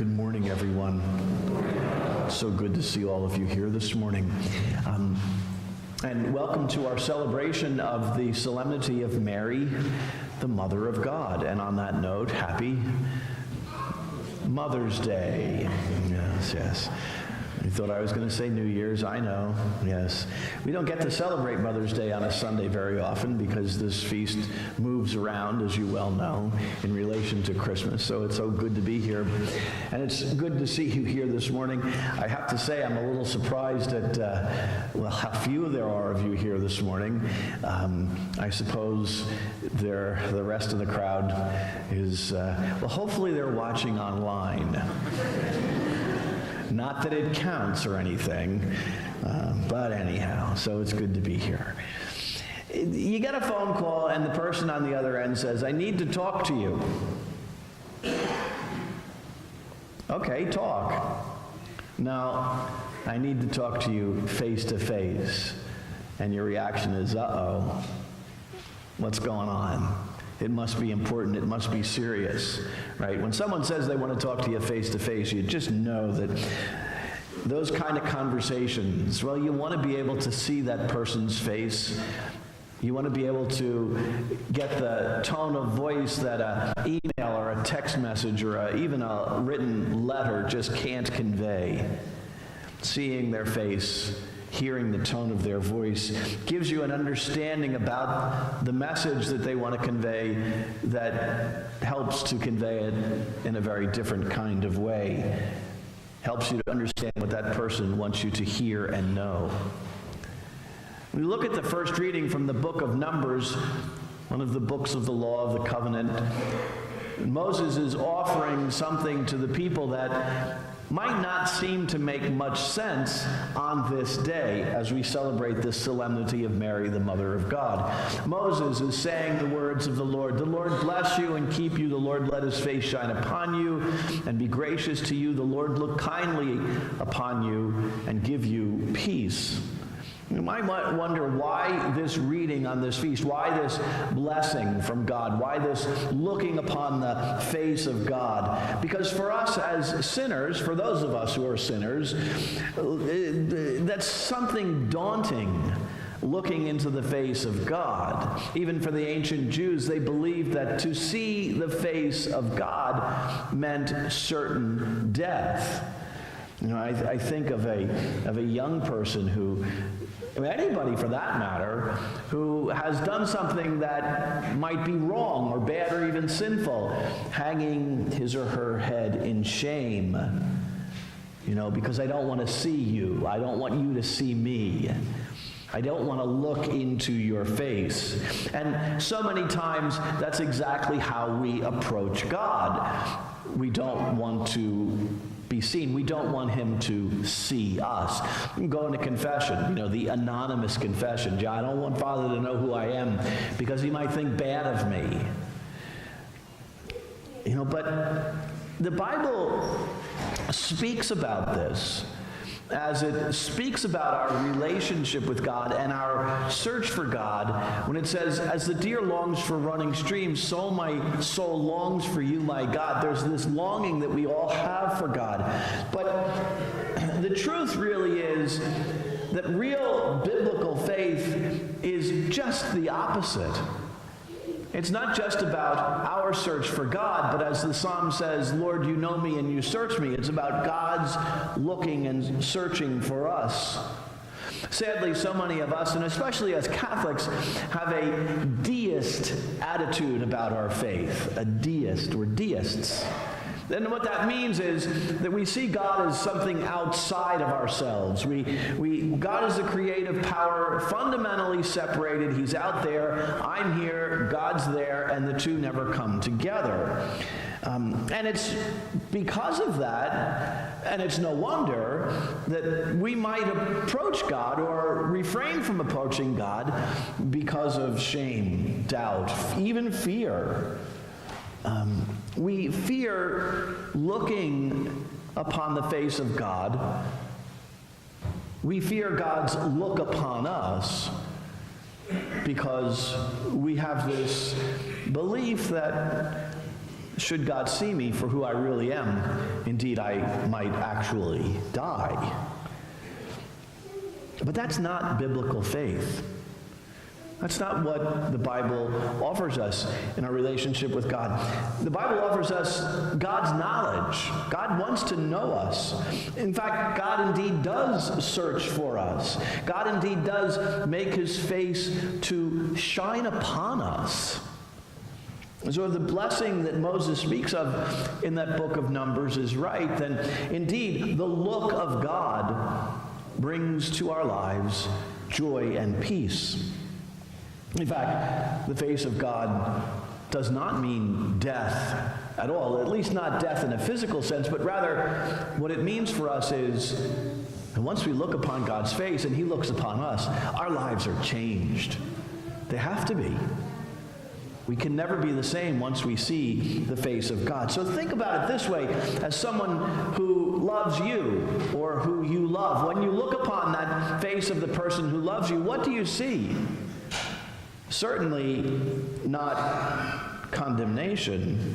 Good morning, everyone. So good to see all of you here this morning. And welcome to our celebration of the Solemnity of Mary, the Mother of God. And on that note, happy Mother's Day. Yes. You thought I was going to say New Year's. I know, yes. We don't get to celebrate Mother's Day on a Sunday very often because this feast moves around, as you well know, in relation to Christmas. So it's so good to be here. And it's good to see you here this morning. I have to say I'm a little surprised at, how few there are of you here this morning. I suppose the rest of the crowd is, hopefully they're watching online. Not that it counts or anything, but anyhow, so it's good to be here. You get a phone call and the person on the other end says, I need to talk to you. Okay, talk. No, I need to talk to you face to face. And your reaction is, uh-oh, what's going on? It must be important, it must be serious, right? When someone says they want to talk to you face to face, you just know that those kind of conversations, well, you want to be able to see that person's face. You want to be able to get the tone of voice that an email or a text message or even a written letter just can't convey. Seeing their face, hearing the tone of their voice gives you an understanding about the message that they want to convey that helps to convey it in a very different kind of way. Helps you to understand what that person wants you to hear and know. We look at the first reading from the book of Numbers, one of the books of the law of the covenant. Moses is offering something to the people that might not seem to make much sense on this day as we celebrate the Solemnity of Mary, the Mother of God. Moses is saying the words of the Lord bless you and keep you. The Lord let his face shine upon you and be gracious to you. The Lord look kindly upon you and give you peace. You might wonder why this reading on this feast, why this blessing from God, why this looking upon the face of God. Because for us as sinners, for those of us who are sinners, that's something daunting, looking into the face of God. Even for the ancient Jews, they believed that to see the face of God meant certain death. You know, I think of a young person who, anybody for that matter, who has done something that might be wrong or bad or even sinful, hanging his or her head in shame, because I don't want to see you. I don't want you to see me. I don't want to look into your face. And so many times, that's exactly how we approach God. We don't want to be seen. We don't want him to see us. We can go into confession, the anonymous confession. I don't want Father to know who I am because he might think bad of me. But the Bible speaks about this as it speaks about our relationship with God and our search for God, when it says, as the deer longs for running streams, so my soul longs for you, my God. There's this longing that we all have for God. But the truth really is that real biblical faith is just the opposite. It's not just about our search for God, but as the psalm says, Lord, you know me and you search me. It's about God's looking and searching for us. Sadly, so many of us, and especially as Catholics, have a deist attitude about our faith. A deist. We're deists. Then what that means is that we see God as something outside of ourselves. God is a creative power, fundamentally separated. He's out there, I'm here, God's there, and the two never come together. And it's because of that, and it's no wonder, that we might approach God or refrain from approaching God because of shame, doubt, even fear. We fear looking upon the face of God. We fear God's look upon us because we have this belief that should God see me for who I really am, indeed I might actually die. But that's not biblical faith. That's not what the Bible offers us in our relationship with God. The Bible offers us God's knowledge. God wants to know us. In fact, God indeed does search for us. God indeed does make his face to shine upon us. So if the blessing that Moses speaks of in that book of Numbers is right, then indeed the look of God brings to our lives joy and peace. In fact, the face of God does not mean death at all, at least not death in a physical sense, but rather what it means for us is, and once we look upon God's face and he looks upon us, our lives are changed. They have to be. We can never be the same once we see the face of God. So think about it this way, as someone who loves you or who you love. When you look upon that face of the person who loves you, what do you see? Certainly not condemnation,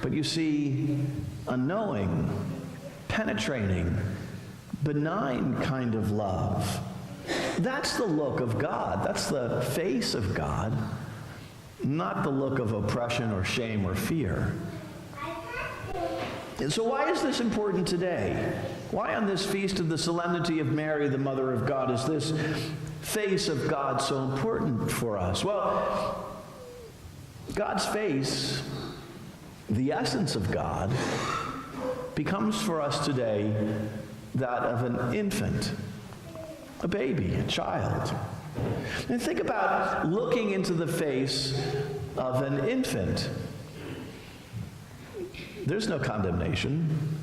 but you see a knowing, penetrating, benign kind of love. That's the look of God. That's the face of God, not the look of oppression or shame or fear. And so why is this important today? Why on this feast of the solemnity of Mary, the Mother of God, is this face of God so important for us? Well, God's face, the essence of God, becomes for us today that of an infant, a baby, a child. And think about looking into the face of an infant. There's no condemnation.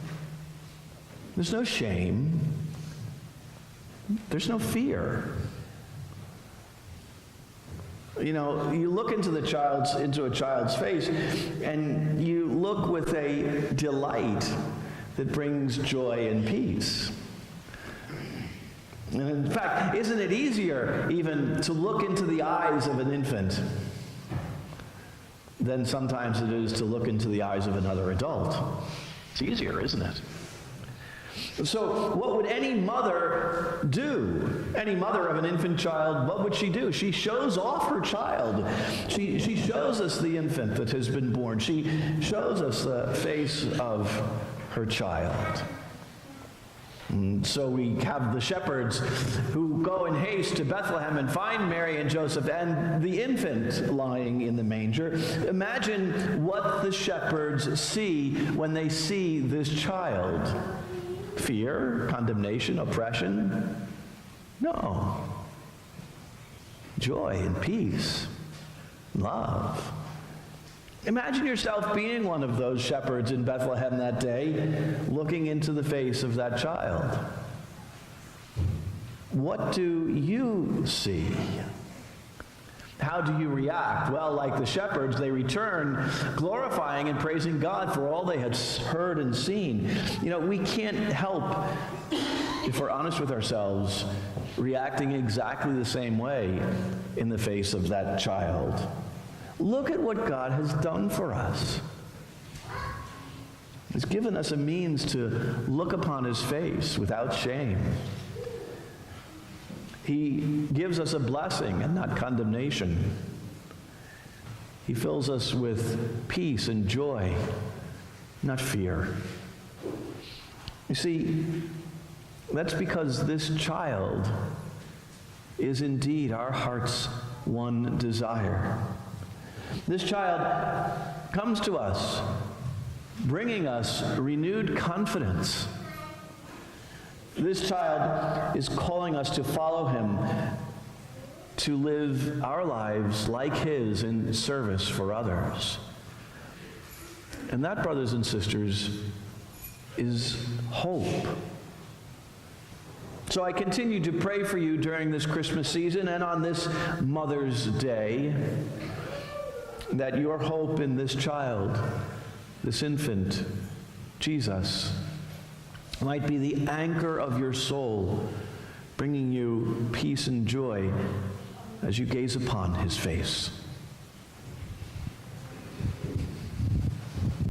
There's no shame. There's no fear. You know, you look into a child's face, and you look with a delight that brings joy and peace. And in fact, isn't it easier even to look into the eyes of an infant than sometimes it is to look into the eyes of another adult? It's easier, isn't it? So what would any mother do? Any mother of an infant child, what would she do? She shows off her child. She shows us the infant that has been born. She shows us the face of her child. And so we have the shepherds who go in haste to Bethlehem and find Mary and Joseph and the infant lying in the manger. Imagine what the shepherds see when they see this child. Fear, condemnation, oppression? No. Joy and peace, love. Imagine yourself being one of those shepherds in Bethlehem that day, looking into the face of that child. What do you see? How do you react? Well, like the shepherds, they return glorifying and praising God for all they had heard and seen. You know, we can't help, if we're honest with ourselves, reacting exactly the same way in the face of that child. Look at what God has done for us. He's given us a means to look upon his face without shame. He gives us a blessing and not condemnation. He fills us with peace and joy, not fear. You see, that's because this child is indeed our heart's one desire. This child comes to us, bringing us renewed confidence. This child is calling us to follow him, to live our lives like his in service for others. And that, brothers and sisters, is hope. So I continue to pray for you during this Christmas season and on this Mother's Day, that your hope in this child, this infant, Jesus, might be the anchor of your soul, bringing you peace and joy as you gaze upon his face.